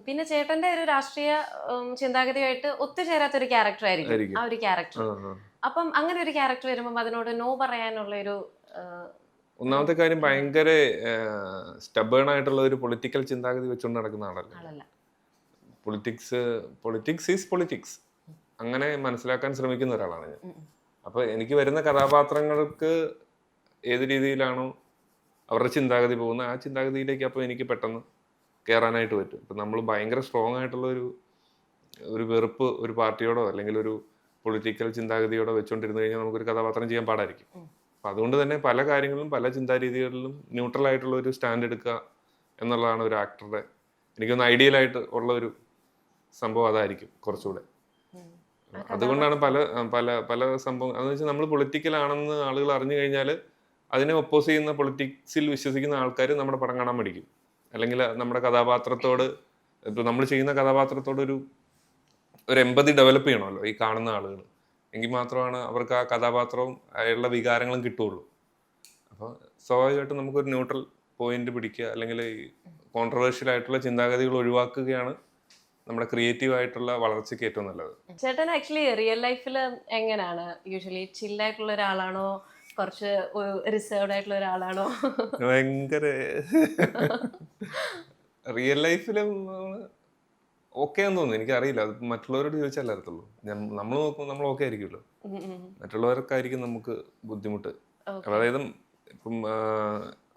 പിന്നെ ചേട്ടന്റെ ഒരു രാഷ്ട്രീയ ചിന്താഗതിയായിട്ട് ഒത്തുചേരാത്ത ഒരു ക്യാരക്ടർ ആയിരിക്കും ആയിരിക്കും. ആ ഒരു ക്യാരക്ടർ. ആ, ആ. അപ്പം അങ്ങനെ ഒരു ക്യാരക്ടർ വരുമ്പോൾ അതിനോട് നോ പറയാനുള്ള ഒരു ഒന്നാമത്തെ കാര്യം എന്താണ് ഭയങ്കര സ്റ്റബേൺ ആയിട്ടുള്ള ഒരു പൊളിറ്റിക്കൽ ചിന്താഗതി വെച്ചുകൊണ്ട് നടക്കുന്ന ആളല്ലേ. ആളല്ല. പൊളിറ്റിക്സ് ഈസ് പൊളിറ്റിക്സ് അങ്ങനെ മനസ്സിലാക്കാൻ ശ്രമിക്കുന്ന ഒരാളാണ് ഞാൻ. ഉം, ഉം. അപ്പോൾ എനിക്ക് വരുന്ന കഥാപാത്രങ്ങൾക്ക് ഏത് രീതിയിലാണോ അവരുടെ ചിന്താഗതി പോകുന്നത് ആ ചിന്താഗതിയിലേക്ക് അപ്പോൾ എനിക്ക് പെട്ടെന്ന് കയറാനായിട്ട് പറ്റും. ഇപ്പം നമ്മൾ ഭയങ്കര സ്ട്രോങ് ആയിട്ടുള്ള ഒരു വെറുപ്പ് ഒരു പാർട്ടിയോടോ അല്ലെങ്കിൽ ഒരു പൊളിറ്റിക്കൽ ചിന്താഗതിയോടോ വെച്ചുകൊണ്ടിരുന്നു കഴിഞ്ഞാൽ നമുക്കൊരു കഥാപാത്രം ചെയ്യാൻ പാടായിരിക്കും. അപ്പം അതുകൊണ്ട് തന്നെ പല കാര്യങ്ങളിലും പല ചിന്താരീതികളിലും ന്യൂട്രൽ ആയിട്ടുള്ള ഒരു സ്റ്റാൻഡ് എടുക്കുക എന്നുള്ളതാണ് ഒരു ആക്ടറുടെ എനിക്കൊന്ന് ഐഡിയലായിട്ട് ഉള്ള ഒരു സംഭവം അതായിരിക്കും കുറച്ചുകൂടെ. ഉം. ആ അതുകൊണ്ടാണ് കഥാപാത്രം പല പല പല സംഭവം അതെന്ന് വെച്ചാൽ നമ്മൾ പൊളിറ്റിക്കൽ ആണെന്ന് ആളുകൾ അറിഞ്ഞു കഴിഞ്ഞാൽ അതിനെ ഒപ്പോസ് ചെയ്യുന്ന പൊളിറ്റിക്സിൽ വിശ്വസിക്കുന്ന ആൾക്കാർ നമ്മുടെ പടം കാണാൻ പഠിക്കും. അല്ലെങ്കിൽ നമ്മുടെ കഥാപാത്രത്തോട് ഇപ്പോൾ നമ്മൾ ചെയ്യുന്ന കഥാപാത്രത്തോട് ഒരു എമ്പതി ഡെവലപ്പ് ചെയ്യണമല്ലോ ഈ കാണുന്ന ആളുകൾ. എങ്കിൽ മാത്രമാണ് അവർക്ക് ആ കഥാപാത്രവും അയാളുടെ വികാരങ്ങളും കിട്ടുള്ളൂ. അപ്പോൾ സ്വാഭാവികമായിട്ടും നമുക്കൊരു ന്യൂട്രൽ പോയിന്റ് പിടിക്കുക അല്ലെങ്കിൽ ഈ കോൺട്രവേഴ്ഷ്യൽ ആയിട്ടുള്ള ചിന്താഗതികൾ ഒഴിവാക്കുകയാണ് നമ്മുടെ ക്രിയേറ്റീവ് ആയിട്ടുള്ള വളർച്ചയ്ക്ക് ഏറ്റവും നല്ലത്. ചേട്ടൻ ആക്ച്വലി റിയൽ ലൈഫിൽ എങ്ങനെയാണ് യൂഷ്വലി ചില്ലായിട്ടുള്ള ഒരാളാണോ കുറച്ച് റിസർവ്ഡ് ആയിട്ടുള്ള ഒരാളാണോ? ഭയങ്കര റിയൽ ലൈഫിലും ഓക്കെ ആണെന്ന് തോന്നുന്നു. എനിക്കറിയില്ല, അത് മറ്റുള്ളവരോട് ചോദിച്ചാലേ അറിയത്തുള്ളൂ. നമ്മൾ നോക്കുമ്പോൾ നമ്മൾ ഓക്കെ ആയിരിക്കുമല്ലോ, മറ്റുള്ളവർക്കായിരിക്കും നമുക്ക് ബുദ്ധിമുട്ട്. ഓക്കെ. അതായത് ഇപ്പം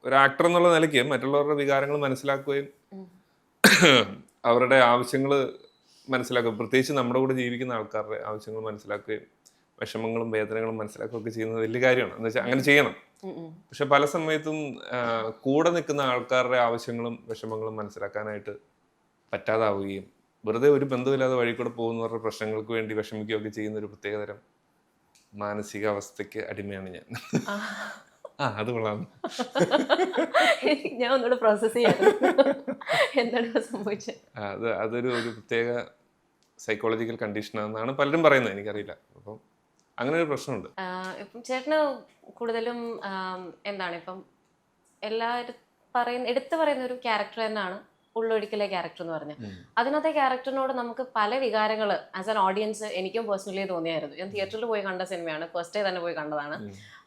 ഒരു ആക്ടർ എന്നുള്ള നിലയ്ക്ക് മറ്റുള്ളവരുടെ വികാരങ്ങൾ മനസ്സിലാക്കുകയും അവരുടെ ആവശ്യങ്ങൾ മനസ്സിലാക്കുക, പ്രത്യേകിച്ച് നമ്മുടെ കൂടെ ജീവിക്കുന്ന ആൾക്കാരുടെ ആവശ്യങ്ങൾ മനസ്സിലാക്കുകയും വിഷമങ്ങളും വേദനകളും മനസ്സിലാക്കുകയൊക്കെ ചെയ്യുന്നത് വലിയ കാര്യമാണ്. എന്ന് വെച്ചാൽ അങ്ങനെ ചെയ്യണം. പക്ഷെ പല സമയത്തും കൂടെ നിൽക്കുന്ന ആൾക്കാരുടെ ആവശ്യങ്ങളും വിഷമങ്ങളും മനസ്സിലാക്കാനായിട്ട് പറ്റാതാവുകയും വെറുതെ ഒരു ബന്ധമില്ലാതെ വഴി കൂടെ പോകുന്നവരുടെ പ്രശ്നങ്ങൾക്ക് വേണ്ടി വിഷമിക്കുകയൊക്കെ ചെയ്യുന്ന ഒരു പ്രത്യേകതരം മാനസികാവസ്ഥയ്ക്ക് അടിമയാണ് ഞാൻ. അത് കൊള്ളാം. ഞാൻ ഒന്നുകൂടെ പ്രോസസ് ചെയ്യാം എന്താണ് സംഭവിച്ചത്. അതൊരു പ്രത്യേക സൈക്കോളജിക്കൽ കണ്ടീഷനാണെന്നാണ് പലരും പറയുന്നത്, എനിക്കറിയില്ല. അപ്പം അങ്ങനെ ഒരു പ്രശ്നമുണ്ട്. ഇപ്പം ചേട്ടന് കൂടുതലും എന്താണ് ഇപ്പം എല്ലാവരും എടുത്തു പറയുന്ന ഒരു ക്യാരക്ടർ തന്നെയാണ് ഉള്ളൊഴിക്കലെ ക്യാരക്ടർ എന്ന് പറഞ്ഞാൽ. അതിനകത്തെ ക്യാരക്ടറിനോട് നമുക്ക് പല വികാരങ്ങൾ ആസ് ആൻ ഓഡിയൻസ് എനിക്കും പേഴ്സണലി തോന്നിയായിരുന്നു. ഞാൻ തിയേറ്ററിൽ പോയി കണ്ട സിനിമയാണ്, ഫസ്റ്റ് ഡേ തന്നെ പോയി കണ്ടതാണ്.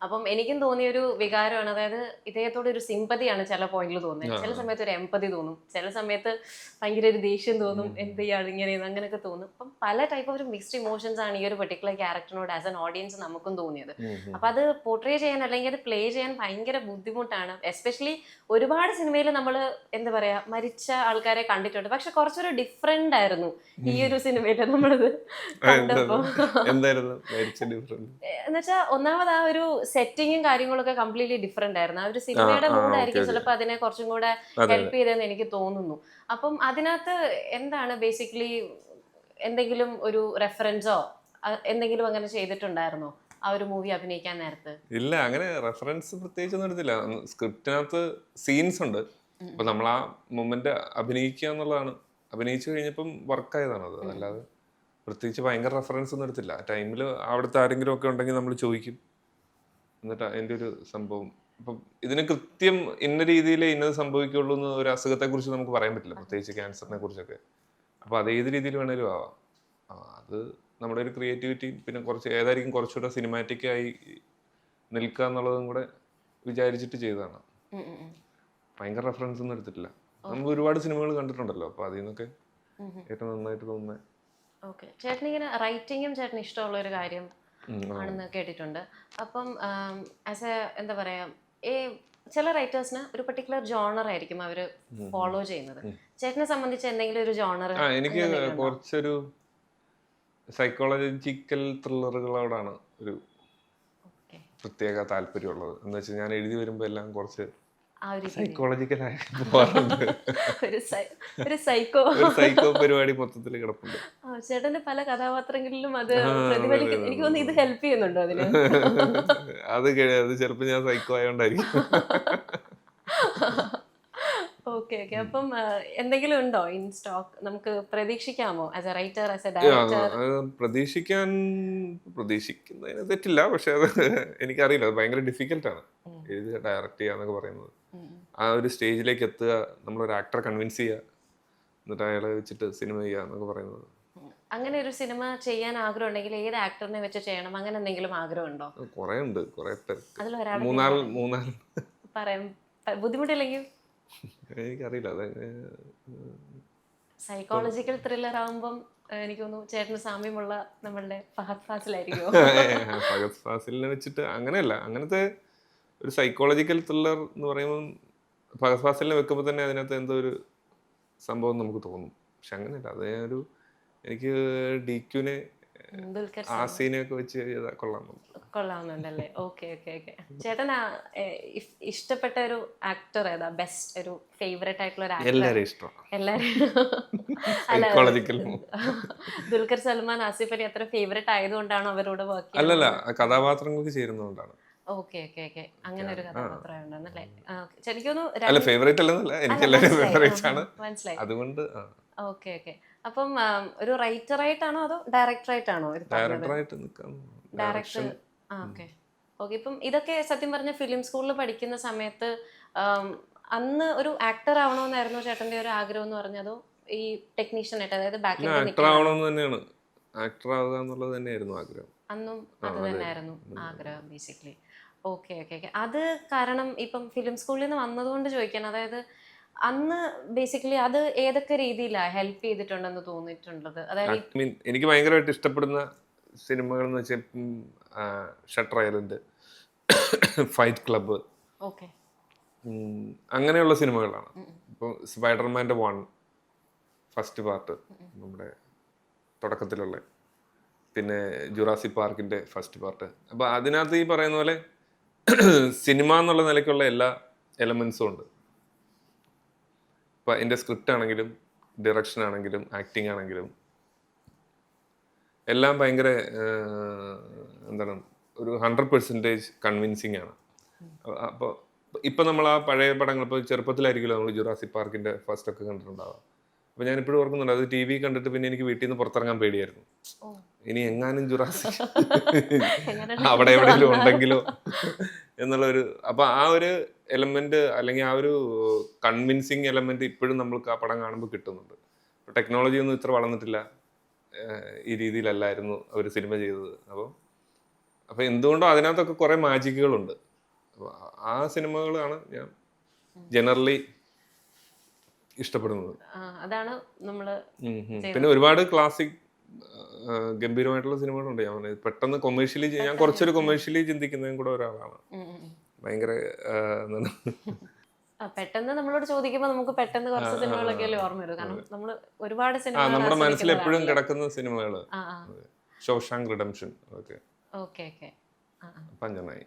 അപ്പം എനിക്കും തോന്നിയ ഒരു വികാരമാണ്, അതായത് ഇദ്ദേഹത്തോട് ഒരു സിമ്പതിയാണ് ചില പോയിന്റിൽ തോന്നുന്നത്. ചില സമയത്ത് ഒരു എമ്പതി തോന്നും, ചില സമയത്ത് ഭയങ്കര ഒരു ദേഷ്യം തോന്നും, എന്ത് ചെയ്യാണ് ഇങ്ങനെ അങ്ങനെയൊക്കെ തോന്നും. അപ്പം പല ടൈപ്പ് ഓഫ് ഒരു മിക്സ്ഡ് ഇമോഷൻസ് ആണ് ഈ ഒരു പെർട്ടിക്കുലർ ക്യാരക്ടറിനോട് ആസ് ആൻ ഓഡിയൻസ് നമുക്കും തോന്നിയത്. അപ്പൊ അത് പോർട്രേ ചെയ്യാൻ അല്ലെങ്കിൽ അത് പ്ലേ ചെയ്യാൻ ഭയങ്കര ബുദ്ധിമുട്ടാണ്. എസ്പെഷ്യലി ഒരുപാട് സിനിമയിൽ നമ്മൾ എന്താ പറയാ മരിച്ച ആൾക്കാരെ കണ്ടിട്ടുണ്ട്, പക്ഷെ കുറച്ചൊരു ഡിഫറെന്റ് ആയിരുന്നു ഈ ഒരു സിനിമയില് നമ്മളത് കണ്ടപ്പോ. എന്നുവെച്ചാൽ ഒന്നാമത് ആ ഒരു സെറ്റിങ്ങും കാര്യങ്ങളൊക്കെ കംപ്ലീറ്റ്ലി ഡിഫറെന്റ് ആയിരുന്നു. ആ ഒരു സിനിമയുടെ മൂഡായിരിക്കും ചിലപ്പോൾ അതിനെ കുറച്ചും കൂടെ ഹെൽപ്പ് ചെയ്തതെന്ന് എനിക്ക് തോന്നുന്നു. അപ്പം അതിനകത്ത് എന്താണ് ബേസിക്കലി എന്തെങ്കിലും ഒരു റെഫറൻസോ എന്തെങ്കിലും അങ്ങനെ ചെയ്തിട്ടുണ്ടായിരുന്നോ ആ ഒരു മൂവി അഭിനയിക്കാൻ നേരത്ത്? ഇല്ല, അങ്ങനെ റെഫറൻസ് പ്രത്യേകിച്ചൊന്നും എടുത്തില്ല. സ്ക്രിപ്റ്റിനകത്ത് സീൻസ് ഉണ്ട്. അപ്പൊ നമ്മൾ ആ മൊമെന്റ് അഭിനയിക്കുക എന്നുള്ളതാണ്. അഭിനയിച്ചു കഴിഞ്ഞപ്പം വർക്കായതാണ് അത്. അല്ലാതെ പ്രത്യേകിച്ച് ഭയങ്കര റെഫറൻസ് ഒന്നും എടുത്തില്ല. ആ ടൈമിൽ അവിടുത്തെ ആരെങ്കിലും ഒക്കെ ഉണ്ടെങ്കിൽ നമ്മൾ ചോദിക്കും, എന്നിട്ട് അതിൻ്റെ ഒരു സംഭവം. അപ്പം ഇതിന് കൃത്യം ഇന്ന രീതിയിൽ ഇന്നത് സംഭവിക്കുള്ളൂ എന്ന് ഒരു അസുഖത്തെ കുറിച്ച് നമുക്ക് പറയാൻ പറ്റില്ല, പ്രത്യേകിച്ച് ക്യാൻസറിനെ കുറിച്ചൊക്കെ. അപ്പൊ അത് ഏത് രീതിയിൽ വേണേലും ആവാം. അത് നമ്മുടെ ഒരു ക്രിയേറ്റിവിറ്റി, പിന്നെ ഏതായിരിക്കും കുറച്ചുകൂടെ സിനിമാറ്റിക് ആയി നിൽക്കുക എന്നുള്ളതും കൂടെ വിചാരിച്ചിട്ട് ചെയ്തതാണ്. ഭയങ്കര റെഫറൻസ് ഒന്നും എടുത്തിട്ടില്ല. നമ്മൾ ഒരുപാട് സിനിമകൾ കണ്ടിട്ടുണ്ടല്ലോ, അപ്പൊ അതിൽ നിന്നൊക്കെ ഏറ്റവും നന്നായിട്ട് തോന്നുന്നത്. ഓക്കെ. ചേട്ടൻ ഇങ്ങനെ റൈറ്റിങ്ങും ചേട്ടന് ഇഷ്ടമുള്ള ഒരു കാര്യം ആണെന്ന് കേട്ടിട്ടുണ്ട്. അപ്പം ആസ് എ എന്താ പറയാ ചില റൈറ്റേഴ്സിന് ഒരു പെർട്ടിക്കുലർ ജോണർ ആയിരിക്കും അവര് ഫോളോ ചെയ്യുന്നത്. ചേട്ടനെ സംബന്ധിച്ച് എന്തെങ്കിലും ഒരു ജോണർ? എനിക്ക് കുറച്ചൊരു സൈക്കോളജിക്കൽ ത്രില്ലറുകളോടാണ് ഒരു പ്രത്യേക താല്പര്യമുള്ളത്. എന്ന് വെച്ചാൽ ഞാൻ എഴുതി വരുമ്പോ എല്ലാം കുറച്ച് സൈക്കോളജിക്കലായി പോവാറുണ്ട്. ഒരു സൈക്കോ പരിപാടി മൊത്തത്തിൽ കിടപ്പുണ്ട്. ചേട്ടന്റെ പല കഥാപാത്രങ്ങളിലും അത് പ്രതിഫലിക്കുന്നു. എനിക്ക് തോന്നുന്നു ഇത് ഹെൽപ്പ് ചെയ്യുന്നുണ്ടോ അതിന്? അത് ചിലപ്പോ ഞാൻ സൈക്കോ ആയോണ്ടായിരിക്കും. Okay okay. അപ്പം എന്തെങ്കിലും ഉണ്ടോ ഇൻ സ്റ്റോക്ക് നമുക്ക് പ്രതീക്ഷിക്കാമോ as a writer, as a director? പ്രതീക്ഷിക്കുന്നതിന് തെറ്റില്ല, പക്ഷെ അത് എനിക്കറിയില്ല. അത് ഭയങ്കര ഡിഫിക്കൽട്ടാണ് എഴുതുക, ഡയറക്റ്റ് ചെയ്യുക എന്നൊക്കെ പറയുന്നത്. ആ ഒരു സ്റ്റേജിലേക്ക് എത്തുക, നമ്മളൊരു ആക്ടറെ കൺവിൻസ് ചെയ്യുക, എന്നിട്ട് അയാളെ വെച്ചിട്ട് സിനിമ ചെയ്യുക എന്നൊക്കെ പറയുന്നത്. അങ്ങനെ ഒരു സിനിമ ചെയ്യാൻ ആഗ്രഹം ഉണ്ടെങ്കിൽ ഏത് ആക്ടറിനെ വെച്ച് ചെയ്യണം, അങ്ങനെ എന്തെങ്കിലും ആഗ്രഹം ഉണ്ടോ? കുറെ ഉണ്ട്, കുറെ പേർക്ക്. അതിലൊരാൾ മൂന്നാല് പറയാൻ ബുദ്ധിമുട്ടില്ലെങ്കിൽ. എനിക്കറിയില്ല അത്. സൈക്കോളജിക്കൽ ത്രില്ലർ ആവുമ്പം എനിക്ക് തോന്നുന്നു ചേട്ടന് സാമ്യമുള്ള നമ്മളുടെ ഫഹദ് ഫാസിലായിരിക്കുമോ? ഫഹദ് ഫാസിലിനെ വെച്ചിട്ട് അങ്ങനെയല്ല, അങ്ങനത്തെ ഒരു സൈക്കോളജിക്കൽ ത്രില്ലർ എന്ന് പറയുമ്പോൾ ഫഹദ് ഫാസിലിനെ വെക്കുമ്പോൾ തന്നെ അതിനകത്ത് എന്തോ ഒരു സംഭവം നമുക്ക് തോന്നും. പക്ഷെ അങ്ങനെയല്ല, അത് ഒരു എനിക്ക് DQനെ ദുൽഖർ ആ സീനൊക്കെ വെച്ച് ചെയ്താൽ കൊള്ളാവുന്നുണ്ടല്ലേ? Okay okay okay. ചേട്ടൻ ഇഷ്ടപ്പെട്ട ഒരു ആക്ടർ ഏതാ? ബെസ്റ്റ് ഒരു ഫേവറേറ്റ് ആയിട്ടുള്ള ഒരു ആക്ടർ? എല്ലാവരും ഇഷ്ടമാണ്. എല്ലാരും സൈക്കോളജിക്കൽ ദുൽഖർ സൽമാൻ, ആസിഫ് അലി അത്ര ഫേവറേറ്റ് ആയതുകൊണ്ടാണോ അവരോട് വർക്ക് ചെയ്യുന്നത്? അല്ലല്ല, കഥാപാത്രങ്ങൾക്ക് ചേരുന്നതുകൊണ്ടാണ്. Okay okay okay. അങ്ങനെ ഒരു കഥാപാത്രം ഉണ്ടെന്നല്ലേ? ശരിക്കും അല്ല, ഫേവറേറ്റ് അല്ലെന്നല്ല, എനിക്ക് എല്ലാവരും ഫേവറേറ്റ് ആണ്, മനസ്സിലായി. അതുകൊണ്ട്. Okay okay. അപ്പം ഒരു റൈറ്റർ ആയിട്ടാണോ അതോ ഡയറക്ടർ ആയിട്ടാണോ? ഡയറക്ടറായിട്ട് നിൽക്കാം. ഡയറക്ടർ. Okay okay. ഇപ്പം ഇതൊക്കെ സത്യം പറഞ്ഞ ഫിലിം സ്കൂളിൽ പഠിക്കുന്ന സമയത്ത് അന്ന് ഒരു ആക്ടർ ആവണമെന്നായിരുന്നു ചേട്ടന്റെ ഒരു ആഗ്രഹം എന്ന് പറഞ്ഞതോ ഈ ടെക്നീഷ്യൻ ആയിട്ട്, അതായത് ആക്ടർ ആവണമെന്ന് തന്നെയാണ്, ആക്ടർ ആവുക എന്നുള്ളത് തന്നെയായിരുന്നു ആഗ്രഹം. അന്നും അത് തന്നെയായിരുന്നു ആഗ്രഹം ബേസിക്കലി. Okay okay okay. അത് കാരണം ഇപ്പം ഫിലിം സ്കൂളിൽ നിന്ന് വന്നതുകൊണ്ട് ചോദിക്കാൻ, അതായത് അന്ന് ബേസിക്കലി അത് ഏതൊക്കെ രീതിയിലാണ് ഹെൽപ്പ് ചെയ്തിട്ടുണ്ടെന്ന് തോന്നിയിട്ടുള്ളത്? അതായത് എനിക്ക് ഭയങ്കരമായിട്ട് ഇഷ്ടപ്പെടുന്ന സിനിമകൾ എന്ന് വെച്ചാൽ shutter island, fight club, okay, അങ്ങനെയുള്ള സിനിമകളാണ്. ഇപ്പോൾ സ്പൈഡർമാൻ്റെ 1 ഫസ്റ്റ് പാർട്ട് നമ്മുടെ തുടക്കത്തിലുള്ള, പിന്നെ ജുറാസിക് പാർക്കിൻ്റെ ഫസ്റ്റ് പാർട്ട്. അപ്പോൾ അതിനകത്ത് ഈ പറയുന്ന പോലെ സിനിമ എന്നുള്ള നിലയ്ക്കുള്ള എല്ലാ എലമെൻസും ഉണ്ട്. ഇപ്പോൾ എൻ്റെ സ്ക്രിപ്റ്റ് ആണെങ്കിലും ഡിറക്ഷൻ ആണെങ്കിലും ആക്ടിങ് ആണെങ്കിലും എല്ലാം ഭയങ്കര എന്താണ്, ഒരു 100% കൺവിൻസിങ് ആണ്. അപ്പോൾ ഇപ്പം നമ്മൾ ആ പഴയ പടങ്ങൾ, ഇപ്പോൾ ചെറുപ്പത്തിലായിരിക്കുമല്ലോ നമ്മൾ ജുറാസിക് പാർക്കിൻ്റെ ഫസ്റ്റ് ഒക്കെ കണ്ടിട്ടുണ്ടാവുക. അപ്പോൾ ഞാനിപ്പോഴും ഓർക്കുന്നുണ്ട്, അത് TV കണ്ടിട്ട് പിന്നെ എനിക്ക് വീട്ടിൽ നിന്ന് പുറത്തിറങ്ങാൻ പേടിയായിരുന്നു. ഇനി എങ്ങാനും ജുറാസിക് അവിടെ എവിടെയെങ്കിലും ഉണ്ടെങ്കിലോ എന്നുള്ളൊരു. അപ്പോൾ ആ ഒരു എലമെന്റ്, അല്ലെങ്കിൽ ആ ഒരു കൺവിൻസിങ് എലമെന്റ് ഇപ്പോഴും നമ്മൾക്ക് ആ പടം കാണുമ്പോൾ കിട്ടുന്നുണ്ട്. ഇപ്പോൾ ടെക്നോളജി ഒന്നും ഇത്ര വളർന്നിട്ടില്ല, ഈ രീതിയിലല്ലായിരുന്നു അവർ സിനിമ ചെയ്തത്. അപ്പോൾ എന്തുകൊണ്ടോ അതിനകത്തൊക്കെ കുറേ മാജിക്കുകളുണ്ട്. അപ്പോൾ ആ സിനിമകളാണ് ഞാൻ ജനറലി ഇഷ്ടപ്പെടുന്നത്. അതാണ് നമ്മള്. പിന്നെ ഒരുപാട് ക്ലാസിക് ഗംഭീരമായിട്ടുള്ള സിനിമകളുണ്ട്. ഞാൻ പെട്ടെന്ന് കൊമേഴ്ഷ്യലി, ഞാൻ കുറച്ചൊരു കൊമേഴ്ഷ്യലി ചിന്തിക്കുന്നതും കൂടെ ഒരാളാണ്. ഭയങ്കര പെട്ടെന്ന് നമ്മളോട് ചോദിക്കുമ്പോൾ നമുക്ക് പെട്ടെന്ന് കുറച്ച് സിനിമകളൊക്കെ ഓർമ്മ വരും. കാരണം നമ്മൾ ഒരുപാട് സിനിമ നമ്മുടെ മനസ്സിൽ എപ്പോഴും കിടക്കുന്ന സിനിമകള്, ഷോഷാങ്ക് റിഡംപ്ഷൻ, ഓക്കെ, ഓക്കെ ഓക്കെ, പഞ്ചനായി.